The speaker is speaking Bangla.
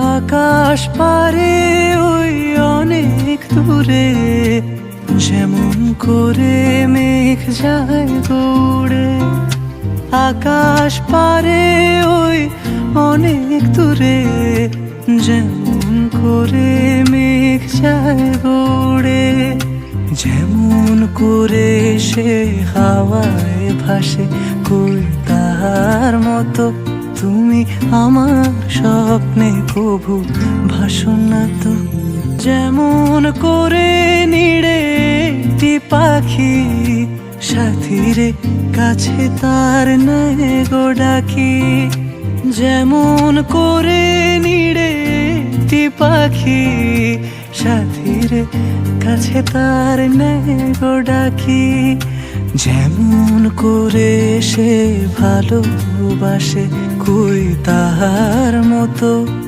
আকাশ পারে ওই অনেক দূরে, যেমন করে মেঘ যায় গৌড়ে। আকাশ পারে ওই অনেক দূরে, যেমন করে মেঘ যায় গৌড়ে। যেমন করে সে হাওয়ায় ভাসে, কই তার মতো তুমি আমার স্বপ্নে কভু ভাসো না তো। যেমন করে নিড়ে একটি পাখি, সাথীরে কাছে তার নেয় গো ডাকি। যেমন করে নিড়ে একটি পাখি, সাথীরে কাছে তার নেয় গো ডাকি। যেমন করে সে ভালোবাসে, কই তাহার মতো